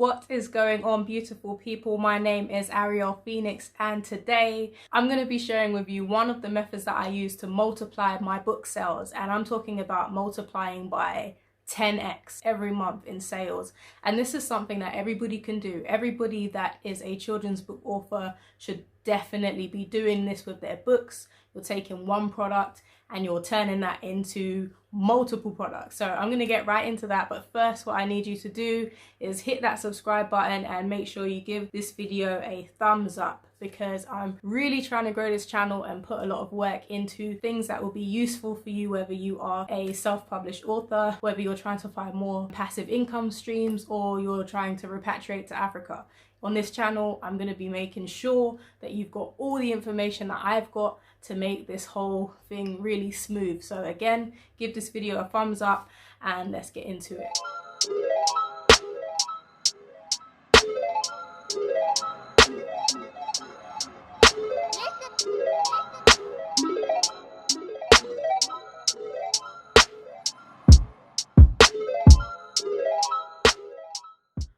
What is going on, beautiful people? My name is Ariel Phoenix, and today I'm going to be sharing with you one of the methods that I use to multiply my book sales, and I'm talking about multiplying by 10x every month in sales. And this is something that everybody can do. Everybody that is a children's book author should definitely be doing this with their books. You're taking one product and you're turning that into multiple products. So I'm going to get right into that, but first what I need you to do is hit that subscribe button and make sure you give this video a thumbs up, because I'm really trying to grow this channel and put a lot of work into things that will be useful for you, whether you are a self-published author, whether you're trying to find more passive income streams, or you're trying to repatriate to Africa. On this channel, I'm going to be making sure that you've got all the information that I've got to make this whole thing really smooth. So again, give this video a thumbs up and let's get into it.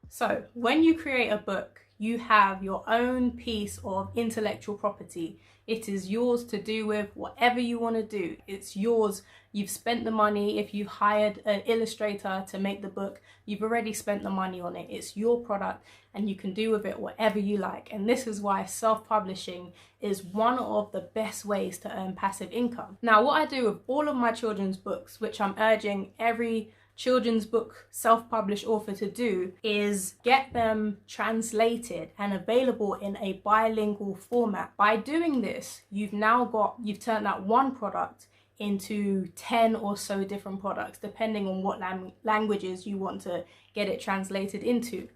So when you create a book, you have your own piece of intellectual property. It is yours to do with whatever you want to do. It's yours. You've spent the money. If you hired an illustrator to make the book, you've already spent the money on it. It's your product and you can do with it whatever you like. And this is why self-publishing is one of the best ways to earn passive income. Now, what I do with all of my children's books, which I'm urging every children's book self-published author to do, is get them translated and available in a bilingual format. By doing this, you've turned that one product into 10 or so different products, depending on what languages you want to get it translated into.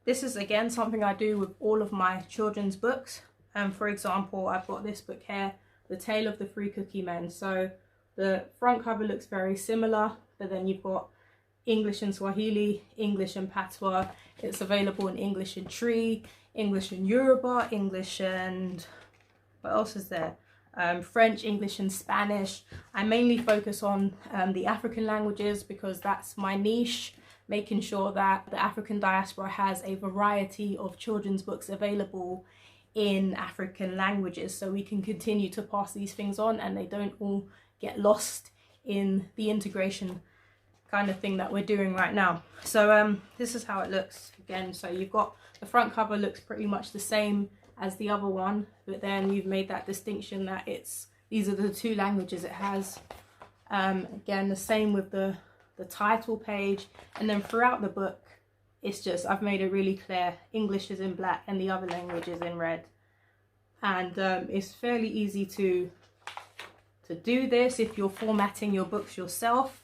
This is again something I do with all of my children's books. For example, I've got this book here, The Tale of the Three Cookie Men. So the front cover looks very similar, but then you've got English and Swahili, English and Patois. It's available in English and Tree, English and Yoruba, English and what else is there? French, English and Spanish. I mainly focus on the African languages because that's my niche, making sure that the African diaspora has a variety of children's books available in African languages, so we can continue to pass these things on and they don't all get lost in the integration kind of thing that we're doing right now. So this is how it looks again. So you've got the front cover looks pretty much the same as the other one, but then you've made that distinction that these are the two languages it has. Again, the same with the title page, and then throughout the book it's just, I've made it really clear, English is in black and the other language is in red. And it's fairly easy to do this if you're formatting your books yourself.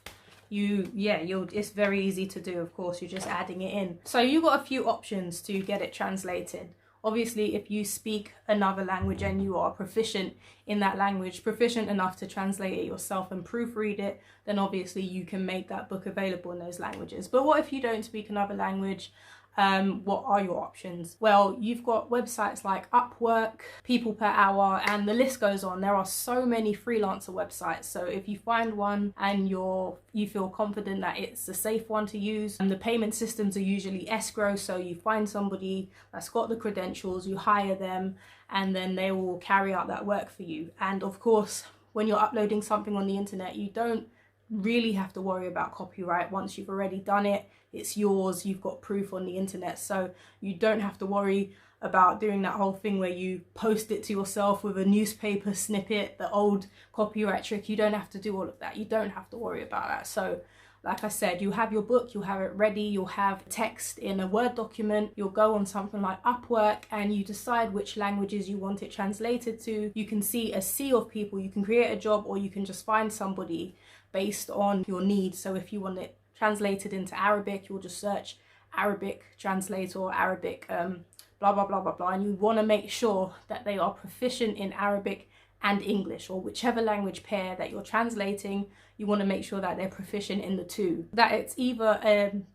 It's very easy to do. Of course, you're just adding it in. So you've got a few options to get it translated. Obviously, if you speak another language and you are proficient in that language, proficient enough to translate it yourself and proofread it, then obviously you can make that book available in those languages. But what if you don't speak another language? What are your options? Well, you've got websites like Upwork, People Per Hour, and the list goes on. There are so many freelancer websites. So if you find one and you feel confident that it's a safe one to use, and the payment systems are usually escrow, so you find somebody that's got the credentials, you hire them, and then they will carry out that work for you. And of course, when you're uploading something on the internet, you don't really have to worry about copyright. Once you've already done it, it's yours. You've got proof on the internet, so you don't have to worry about doing that whole thing where you post it to yourself with a newspaper snippet, the old copyright trick. You don't have to do all of that. You don't have to worry about that. So like I said, you have your book, you'll have it ready, you'll have text in a Word document, you'll go on something like Upwork and you decide which languages you want it translated to. You can see a sea of people, you can create a job, or you can just find somebody based on your needs. So if you want it translated into Arabic, you'll just search Arabic translator or Arabic blah blah blah blah blah, and you want to make sure that they are proficient in Arabic and English, or whichever language pair that you're translating. You want to make sure that they're proficient in the two, that it's either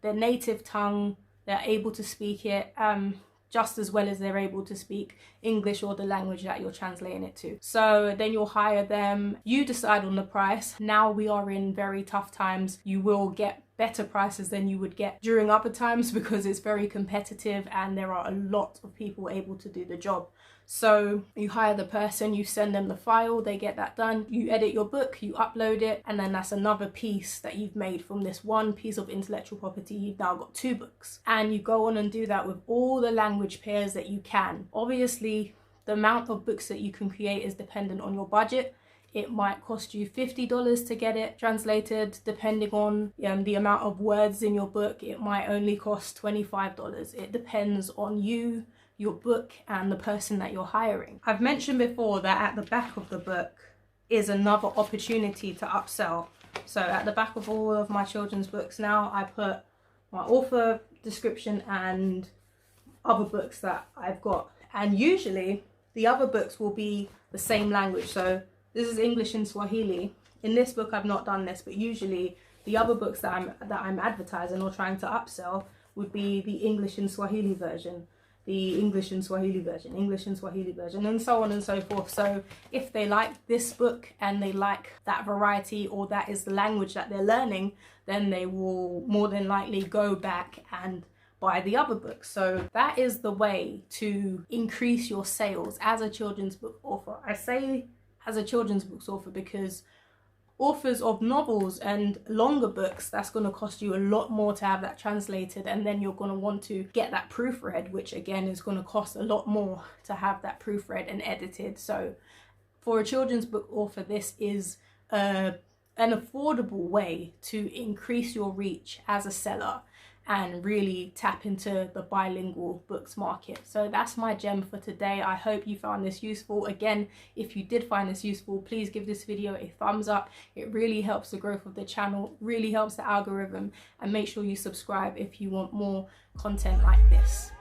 their native tongue, they're able to speak it. just as well as they're able to speak English or the language that you're translating it to. So then you'll hire them, you decide on the price. Now we are in very tough times. You will get better prices than you would get during other times because it's very competitive and there are a lot of people able to do the job. So you hire the person, you send them the file, they get that done, you edit your book, you upload it, and then that's another piece that you've made from this one piece of intellectual property. You've now got 2 books, and you go on and do that with all the language pairs that you can. Obviously, the amount of books that you can create is dependent on your budget. It might cost you $50 to get it translated. Depending on the amount of words in your book, it might only cost $25. It depends on you, your book, and the person that you're hiring. I've mentioned before that at the back of the book is another opportunity to upsell. So at the back of all of my children's books now, I put my author description and other books that I've got. And usually the other books will be the same language. So this is English and Swahili. In this book, I've not done this, but usually the other books that I'm advertising or trying to upsell would be the English and Swahili version, the English and Swahili version, English and Swahili version, and so on and so forth. So if they like this book and they like that variety, or that is the language that they're learning, then they will more than likely go back and buy the other books. So that is the way to increase your sales as a children's book author. I say as a children's books author because authors of novels and longer books, that's going to cost you a lot more to have that translated, and then you're going to want to get that proofread, which again is going to cost a lot more to have that proofread and edited. So for a children's book author, this is an affordable way to increase your reach as a seller and really tap into the bilingual books market. So that's my gem for today. I hope you found this useful. Again, if you did find this useful, please give this video a thumbs up. It really helps the growth of the channel, really helps the algorithm, and make sure you subscribe if you want more content like this.